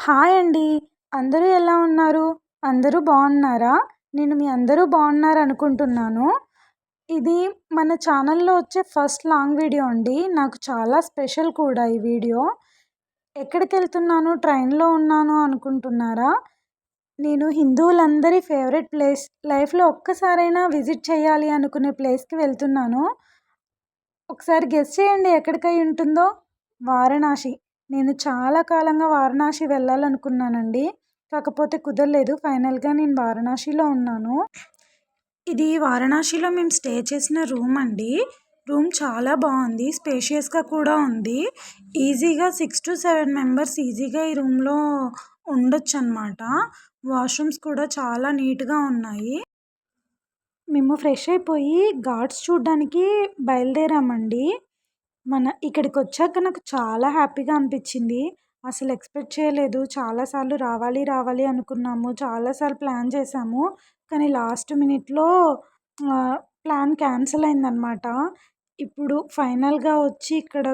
Hi అండి. అందరూ ఎలా ఉన్నారు? అందరూ బాగున్నారా? నేను మీ అందరూ బాగున్నారనుకుంటున్నాను. ఇది మన ఛానల్‌లో వచ్చే ఫస్ట్ లాంగ్ వీడియో అండి. నాకు చాలా స్పెషల్ కూడా ఈ వీడియో. ఎక్కడికెళ్తున్నాను, ట్రైన్‌లో ఉన్నాను అనుకుంటున్నారా? నేను హిందువులందరి ఫేవరెట్ ప్లేస్, లైఫ్‌లో ఒక్కసారైనా విజిట్ చేయాలి అనుకునే ప్లేస్‌కి వెళ్తున్నాను. ఒకసారి గెస్ చేయండి ఎక్కడికై ఉంటుందో? వారణాసి. నేను చాలా కాలంగా వారణాసి వెళ్ళాలనుకున్నానండి. కాకపోతే కుదరలేదు. ఫైనల్‌గా నేను వారణాసిలో ఉన్నాను. ఇది వారణాసిలో మేము స్టే చేసిన రూమ్ అండి. రూమ్ చాలా బాగుంది. స్పేషియస్‌గా కూడా ఉంది. ఈజీగా 6-7 మెంబర్స్ ఈజీగా ఈ రూమ్‌లో ఉండొచ్చనమాట. వాష్‌రూమ్స్ కూడా చాలా నీట్‌గా ఉన్నాయి. మేము ఫ్రెష్ అయిపోయి ఘాట్స్ చూడ్డానికి బయలుదేరామండి. ఇక్కడికొచ్చాక నాకు చాలా హ్యాపీగా అనిపిచ్చింది. అసలు ఎక్స్‌పెక్ట్ చేయలేదు. చాలా సార్లు రావాలి, రావాలి అనుకున్నాము. చాలా సార్లు ప్లాన్ చేశాము. కానీ లాస్ట్ మినిట్‌లో ప్లాన్ క్యాన్సిల్ అయిందనమాట. ఇప్పుడు ఫైనల్‌గా వచ్చి ఇక్కడ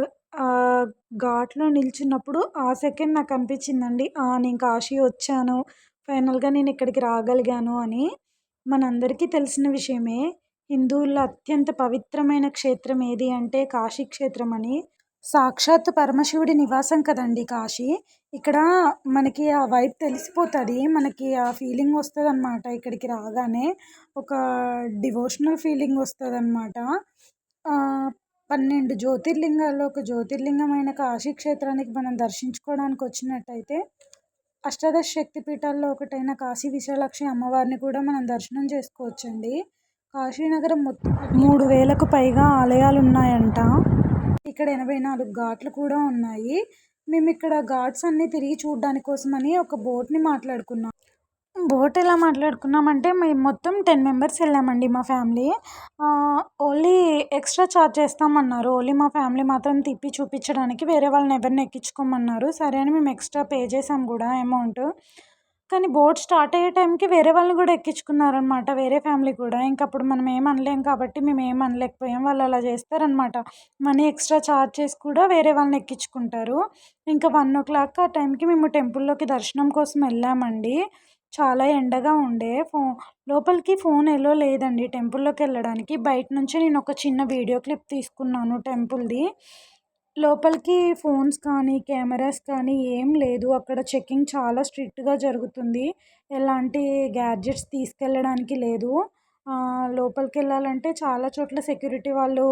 ఆహ్, ఘాట్‌లో నిల్చున్నప్పుడు ఆ సెకండ్ నాకు అనిపిచ్చిందండి. నేను కాశీ వచ్చాను. ఫైనల్‌గా నేను ఇక్కడికి రాగలిగాను అని. మనందరికీ తెలిసిన విషయమే. హిందువుల్లో అత్యంత పవిత్రమైన క్షేత్రం ఏది అంటే కాశీ క్షేత్రం అని. సాక్షాత్తు పరమశివుడి నివాసం కదండీ కాశీ. ఇక్కడ మనకి ఆ వైబ్ తెలిసిపోతది. మనకి ఆ ఫీలింగ్ వస్తదనమాట ఇక్కడికి రాగానే. ఒక డివోషనల్ ఫీలింగ్ వస్తదనమాట. 12 జ్యోతిర్లింగాల్లో ఒక జ్యోతిర్లింగమైన కాశీ క్షేత్రానికి మనం దర్శించుకోవడానికి వచ్చినట్టయితే అష్టాదశ శక్తి పీఠాల్లో ఒకటైన కాశీ విశాలాక్షి అమ్మవారిని కూడా మనం దర్శనం చేసుకోవచ్చండి. కాశీనగరం మొత్తం 3000కు పైగా ఆలయాలున్నాయంట. ఇక్కడ 84 ఘాట్లు కూడా ఉన్నాయి. మేమిక్కడ ఘాట్స్ అన్నీ తిరిగి చూడ్డానికి కోసమని ఒక బోట్‌ని మాట్లాడుకున్నాం. బోట్ ఎలా మాట్లాడుకున్నామంటే మేము మొత్తం 10 మెంబర్స్ వెళ్ళామండి మా ఫ్యామిలీ. ఓన్లీ ఎక్స్‌ట్రా చార్జ్ చేస్తామన్నారు. ఓన్లీ మా ఫ్యామిలీ మాత్రం తిప్పి చూపించడానికి వేరే వాళ్ళని ఎవరిని ఎక్కించుకోమన్నారు. సరే అని మేము ఎక్స్‌ట్రా పే చేసాం కూడా అమౌంట్. కానీ బోట్ స్టార్ట్ అయ్యే టైంకి వేరే వాళ్ళని కూడా ఎక్కించుకున్నారనమాట. వేరే ఫ్యామిలీ కూడా. ఇంకప్పుడు మనం ఏం అనలేం కాబట్టి మేము ఏం అనలేకపోయాం. వాళ్ళు అలా చేస్తారనమాట. మనీ ఎక్స్‌ట్రా చార్జ్ చేసి కూడా వేరే వాళ్ళని ఎక్కించుకుంటారు. ఇంకా 1:00 ఆ టైంకి మేము టెంపుల్‌లోకి దర్శనం కోసం వెళ్ళామండి. చాలా ఎండగా ఉండే. లోపలికి ఫోన్ ఎలో లేదండి టెంపుల్‌లోకెళ్ళడానికి. బయట నుంచి నేను ఒక చిన్న వీడియో క్లిప్ తీసుకున్నాను టెంపుల్‌ది. లోపలికి ఫోన్స్ కానీ, కెమెరాస్ కానీ ఏం లేదు. అక్కడ చెకింగ్ చాలా స్ట్రిక్ట్‌గా జరుగుతుంది. ఎలాంటి గ్యాడ్జెట్స్ తీసుకెళ్ళడానికి లేదు. లోపలికెళ్ళాలంటే చాలా చోట్ల సెక్యూరిటీ వాళ్ళు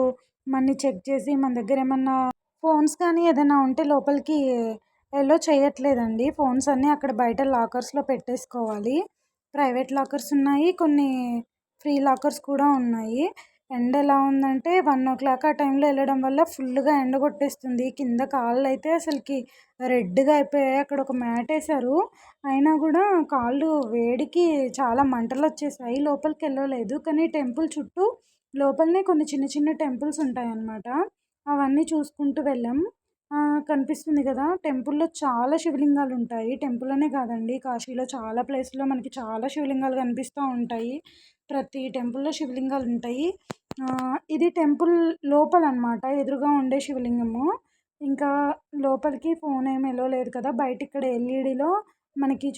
మనని చెక్ చేసి మన దగ్గర ఏమన్నా ఫోన్స్ కానీ ఏదైనా ఉంటే లోపలికి ఎలో చేయట్లేదండి. ఫోన్స్ అన్నీ అక్కడ బయట లాకర్స్‌లో పెట్టేసుకోవాలి. ప్రైవేట్ లాకర్స్ ఉన్నాయి. కొన్ని ఫ్రీ లాకర్స్ కూడా ఉన్నాయి. ఎండ ఎలా ఉందంటే 1:00 ఆ టైంలో వెళ్ళడం వల్ల ఫుల్లుగా ఎండ కొట్టేస్తుంది. కింద కాళ్ళైతే అసలకి రెడ్‌గా అయిపోయాయి. అక్కడ ఒక మ్యాట్ ఏశారు. అయినా కూడా కాళ్ళు వేడికి చాలా మంటలొచ్చేసాయి. లోపలికెళ్ళలేదు. కానీ టెంపుల్ చుట్టూ లోపలనే కొన్ని చిన్న చిన్న టెంపుల్స్ ఉంటాయన్నమాట. అవన్నీ చూసుకుంటూ వెళ్ళాం. కనిపిస్తుంది కదా! టెంపుల్‌లో చాలా శివలింగాలుంటాయి. టెంపుల్ అనే కాదండి కాశీలో చాలా ప్లేస్‌లో మనకి చాలా శివలింగాలు కనిపిస్తూ ఉంటాయి. ప్రతి టెంపుల్‌లో శివలింగాలుంటాయి. ఇది టెంపుల్ లోపలనమాట. ఎదురుగా ఉండే శివలింగము. ఇంకా లోపలికి ఫోన్ ఏమి ఎలో లేదు కదా! బయట ఇక్కడ ఎల్ఈడీలో మనకి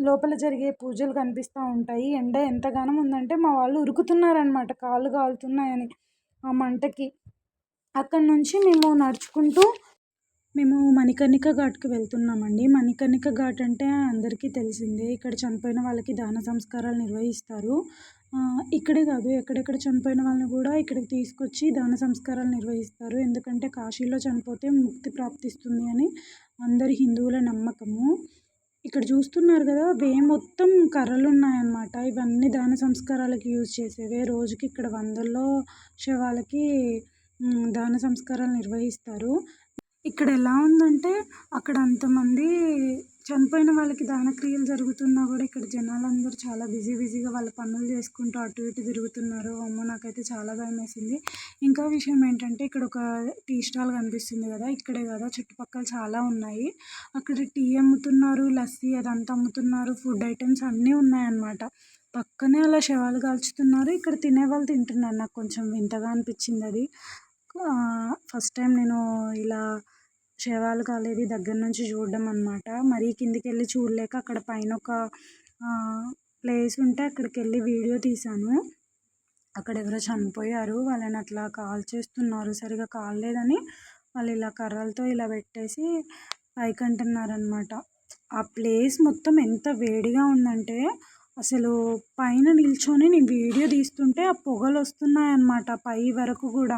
లోపల జరిగే పూజలు కనిపిస్తూ ఉంటాయి. ఎండ ఎంతగానం ఉందంటే మా వాళ్ళు ఉరుకుతున్నారనమాట కాళ్ళు కాలుతున్నాయని ఆ మంటకి. అక్కడి నుంచి మేము మణికర్ణిక ఘాట్‌కి వెళ్తున్నామండి. మణికర్ణిక ఘాట్ అంటే అందరికీ తెలిసిందే. ఇక్కడ చనిపోయిన వాళ్ళకి దాన సంస్కారాలు నిర్వహిస్తారు. ఇక్కడే కాదు ఎక్కడెక్కడ చనిపోయిన వాళ్ళని కూడా ఇక్కడికి తీసుకొచ్చి దాన సంస్కారాలు నిర్వహిస్తారు. ఎందుకంటే కాశీలో చనిపోతే ముక్తి ప్రాప్తిస్తుంది అని అందరి హిందువుల నమ్మకము. ఇక్కడ చూస్తున్నారు కదా! మొత్తం కర్రలున్నాయన్నమాట. ఇవన్నీ దాన సంస్కారాలకి యూజ్ చేసేవే. రోజుకి ఇక్కడ వందల్లో శవాలకి దాన సంస్కారాలు నిర్వహిస్తారు. ఇక్కడ ఎలా ఉందంటే అక్కడ అంతమంది చనిపోయిన వాళ్ళకి దానక్రియలు జరుగుతున్నా కూడా ఇక్కడ జనాలందరూ చాలా బిజీగా వాళ్ళ పనులు చేసుకుంటూ అటు ఇటు తిరుగుతున్నారు. అమ్మో! నాకైతే చాలా భయమేసింది. ఇంకా విషయం ఏంటంటే ఇక్కడ ఒక టీ స్టాల్ కనిపిస్తుంది కదా! ఇక్కడే కాదు చుట్టుపక్కల చాలా ఉన్నాయి. అక్కడ టీ అమ్ముతున్నారు, లస్సీ అదంతా అమ్ముతున్నారు. ఫుడ్ ఐటెమ్స్ అన్నీ ఉన్నాయన్నమాట. పక్కనే అలా శవాలు కాల్చుతున్నారు. ఇక్కడ తినేవాళ్ళు తింటున్నారు. నాకు కొంచెం వింతగా అనిపించింది అది. ఫస్ట్ టైం నేను ఇలా శవాలు కాలేది దగ్గర నుంచి చూడడం అనమాట. మరీ కిందికెళ్ళి చూడలేక అక్కడ పైన ఒక ప్లేస్ ఉంటే అక్కడికెళ్ళి వీడియో తీశాను. అక్కడ ఎవరో చనిపోయారు. వాళ్ళని అట్లా కాల్చేస్తున్నారు. సరిగ్గా కాలలేదని వాళ్ళు ఇలా కర్రలతో ఇలా పెట్టేసి పైకంటున్నారనమాట. ఆ ప్లేస్ మొత్తం ఎంత వేడిగా ఉందంటే అసలు పైన నిల్చొని నేను వీడియో తీస్తుంటే ఆ పొగలు వస్తున్నాయన్నమాట పై వరకు కూడా.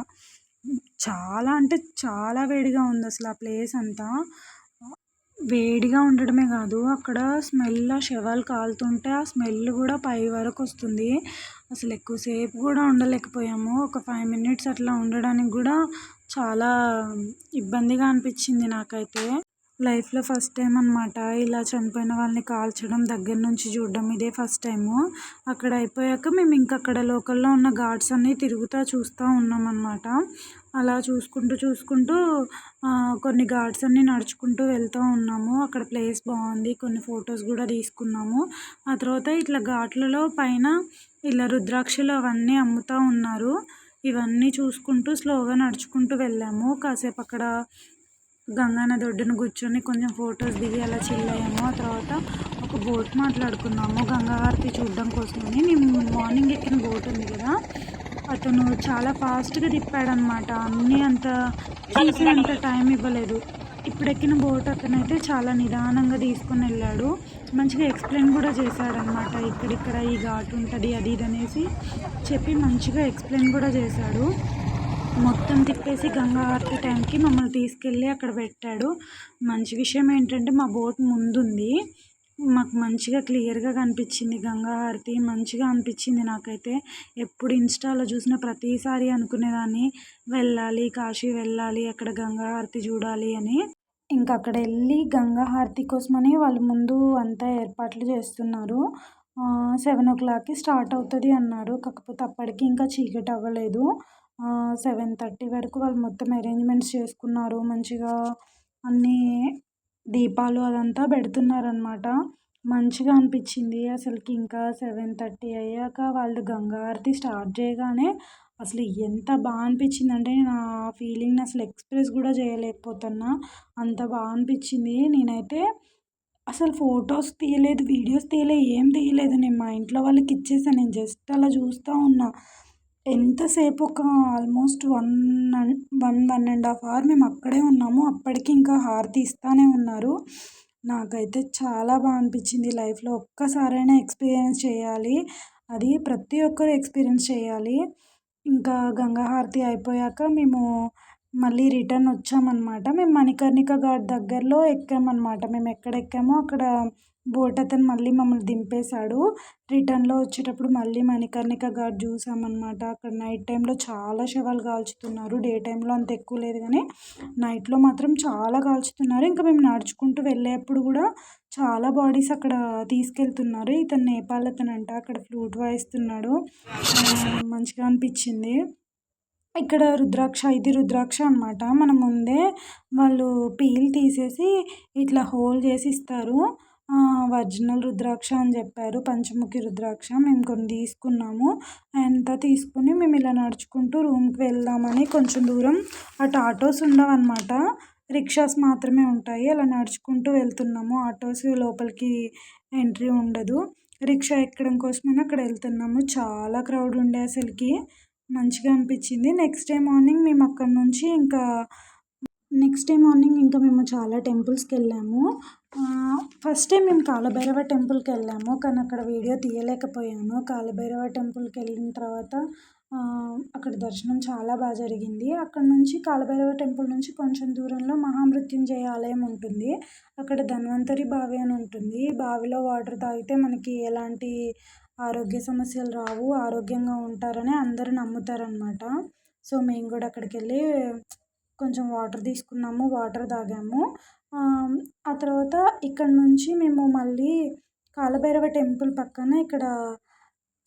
చాలా అంటే చాలా వేడిగా ఉంది అసలు ఆ ప్లేస్ అంతా. వేడిగా ఉండడమే కాదు, అక్కడ స్మెల్ శవాలు కాలుతుంటే ఆ స్మెల్ కూడా పై వరకు వస్తుంది. అసలు ఎక్కువసేపు కూడా ఉండలేకపోయాము. ఒక 5 మినిట్స్ అట్లా ఉండడానికి కూడా చాలా ఇబ్బందిగా అనిపించింది నాకైతే. లైఫ్లో ఫస్ట్ టైం అనమాట ఇలా చనిపోయిన వాళ్ళని కాల్చడం దగ్గర నుంచి చూడడం. ఇదే ఫస్ట్ టైము. అక్కడ అయిపోయాక మేము ఇంకా అక్కడ లోకల్లో ఉన్న ఘాట్స్ అన్నీ తిరుగుతూ చూస్తూ ఉన్నాం అనమాట. అలా చూసుకుంటూ కొన్ని ఘాట్స్ అన్నీ నడుచుకుంటూ వెళ్తూ ఉన్నాము. అక్కడ ప్లేస్ బాగుంది. కొన్ని ఫొటోస్ కూడా తీసుకున్నాము. ఆ తర్వాత ఇట్లా ఘాట్లలో పైన ఇలా రుద్రాక్షలు అవన్నీ అమ్ముతూ ఉన్నారు. ఇవన్నీ చూసుకుంటూ స్లోగా నడుచుకుంటూ వెళ్ళాము. కాసేపు అక్కడ గంగా నది ఒడ్డున కూర్చొని కొంచెం ఫొటోస్ దిగి అలా చిల్ అయ్యాము. ఆ తర్వాత ఒక బోట్ మాట్లాడుకున్నాము గంగా హారతి చూడడం కోసమని. మేము మార్నింగ్ ఎక్కిన బోట్ ఉంది కదా, అతను చాలా ఫాస్ట్గా తిప్పాడనమాట. అన్నీ అంత చూసేంత టైం ఇవ్వలేదు. ఇప్పుడు ఎక్కిన బోట్ అతనైతే చాలా నిదానంగా తీసుకొని వెళ్ళాడు. మంచిగా ఎక్స్ప్లెయిన్ కూడా చేశాడనమాట. ఇక్కడిక్కడ ఈ ఘాట్ ఉంటుంది అది ఇది అనేసి చెప్పి మంచిగా ఎక్స్ప్లెయిన్ కూడా చేశాడు. మొత్తం తిప్పేసి గంగా హారతి టైంకి మమ్మల్ని తీసుకెళ్ళి అక్కడ పెట్టాడు. మంచి విషయం ఏంటంటే మా బోట్ ముందుంది. మాకు మంచిగా క్లియర్గా కనిపించింది గంగా హారతి. మంచిగా అనిపించింది నాకైతే. ఎప్పుడు ఇన్స్టాలో చూసిన ప్రతిసారి అనుకునేదాన్ని వెళ్ళాలి, కాశీ వెళ్ళాలి, అక్కడ గంగా హారతి చూడాలి అని. ఇంకా అక్కడ వెళ్ళి గంగా హారతి కోసమని వాళ్ళు ముందు అంతా ఏర్పాట్లు చేస్తున్నారు. 7:00కి స్టార్ట్ అవుతుంది అన్నారు. కాకపోతే అప్పటికి ఇంకా చీకటి అవ్వలేదు. 7:30 వరకు వాళ్ళు మొత్తం అరేంజ్మెంట్స్ చేసుకున్నారు. మంచిగా అన్నీ దీపాలు అదంతా పెడుతున్నారనమాట. మంచిగా అనిపించింది అసలుకి. ఇంకా 7:30 అయ్యాక వాళ్ళు గంగా హారతి స్టార్ట్ చేయగానే అసలు ఎంత బాగా అనిపించిందంటే నేను ఆ ఫీలింగ్ని అసలు ఎక్స్ప్రెస్ కూడా చేయలేకపోతున్నా. అంత బాగా అనిపించింది. నేనైతే అసలు ఫొటోస్ తీయలేదు, వీడియోస్ తీయలేదు, ఏం తీయలేదు. నేను మా ఇంట్లో వాళ్ళకి ఇచ్చేసాను. నేను జస్ట్ అలా చూస్తూ ఉన్నా. ఎంతసేపు ఒక ఆల్మోస్ట్ 1.5 అవర్ మేము అక్కడే ఉన్నాము. అప్పటికి ఇంకా హారతి ఇస్తూనే ఉన్నారు. నాకైతే చాలా బాగా అనిపించింది. లైఫ్లో ఒక్కసారైనా ఎక్స్పీరియన్స్ చేయాలి. అది ప్రతి ఒక్కరు ఎక్స్పీరియన్స్ చేయాలి. ఇంకా గంగా హారతి అయిపోయాక మేము మళ్ళీ రిటర్న్ వచ్చామన్నమాట. మేము మణికర్ణిక ఘాట్ దగ్గరలో ఎక్కామన్నమాట. మేము ఎక్కడ ఎక్కామో అక్కడ బోట్ అతను మళ్ళీ మమ్మల్ని దింపేశాడు. రిటర్న్లో వచ్చేటప్పుడు మళ్ళీ మణికర్ణిక ఘాట్ చూసామన్నమాట. అక్కడ నైట్ టైంలో చాలా శవాలు కాల్చుతున్నారు. డే టైంలో అంత ఎక్కువ లేదు కానీ నైట్లో మాత్రం చాలా కాల్చుతున్నారు. ఇంకా మేము నడుచుకుంటూ వెళ్ళేప్పుడు కూడా చాలా బాడీస్ అక్కడ తీసుకెళ్తున్నారు. ఇతను నేపాల్ అతనంట. అక్కడ ఫ్లూట్ వాయిస్తున్నాడు. మంచిగా అనిపించింది. ఇక్కడ ఇది రుద్రాక్ష అనమాట. మన ముందే వాళ్ళు పీల్ తీసేసి ఇట్లా హోల్ చేసి ఇస్తారు. ఒరిజినల్ రుద్రాక్ష అని చెప్పారు. పంచముఖి రుద్రాక్ష. మేము కొన్ని తీసుకున్నాము. అంతా తీసుకుని మేము ఇలా నడుచుకుంటూ రూమ్కి వెళ్దామని కొంచెం దూరం అటు ఆటోస్ ఉండవన్నమాట. రిక్షాస్ మాత్రమే ఉంటాయి. అలా నడుచుకుంటూ వెళ్తున్నాము. ఆటోస్ లోపలికి ఎంట్రీ ఉండదు. రిక్షా ఎక్కడం కోసమని అక్కడ వెళ్తున్నాము. చాలా క్రౌడ్ ఉండే అసలుకి. మంచిగా అనిపించింది. నెక్స్ట్ డే మార్నింగ్ ఇంకా మేము చాలా టెంపుల్స్కి వెళ్ళాము. ఫస్ట్ టైం మేము కాలభైరవ టెంపుల్కి వెళ్ళాము. కానీ అక్కడ వీడియో తీయలేకపోయాను. కాలభైరవ టెంపుల్కి వెళ్ళిన తర్వాత అక్కడ దర్శనం చాలా బాగా జరిగింది. అక్కడ నుంచి కాలభైరవ టెంపుల్ నుంచి కొంచెం దూరంలో మహామృత్యుంజయ ఆలయం ఉంటుంది. అక్కడ ధన్వంతరి బావి అని ఉంటుంది. బావిలో వాటర్ తాగితే మనకి ఎలాంటి ఆరోగ్య సమస్యలు రావు, ఆరోగ్యంగా ఉంటారని అందరూ నమ్ముతారనమాట. సో మేము కూడా అక్కడికి వెళ్ళి కొంచెం వాటర్ తీసుకున్నాము, వాటర్ తాగాము. ఆ తర్వాత ఇక్కడ నుంచి మేము మళ్ళీ కాలభైరవ టెంపుల్ పక్కన ఇక్కడ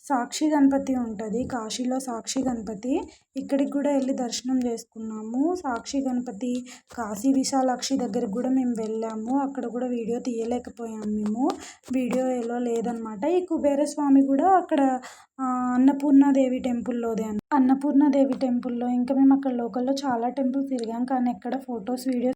సాక్షి గణపతి ఉంటుంది. కాశీలో సాక్షి గణపతి. ఇక్కడికి కూడా వెళ్ళి దర్శనం చేసుకున్నాము. సాక్షి గణపతి, కాశీ విశాలాక్షి దగ్గరికి కూడా మేము వెళ్ళాము. అక్కడ కూడా వీడియో తీయలేకపోయాము మేము. వీడియో ఎలా లేదనమాట. ఈ కుబేర స్వామి కూడా అక్కడ అన్నపూర్ణాదేవి టెంపుల్లోదే. అన్నపూర్ణాదేవి టెంపుల్లో ఇంకా మేము అక్కడ లోకల్లో చాలా టెంపుల్స్ తిరిగాం. కానీ ఎక్కడ ఫొటోస్, వీడియోస్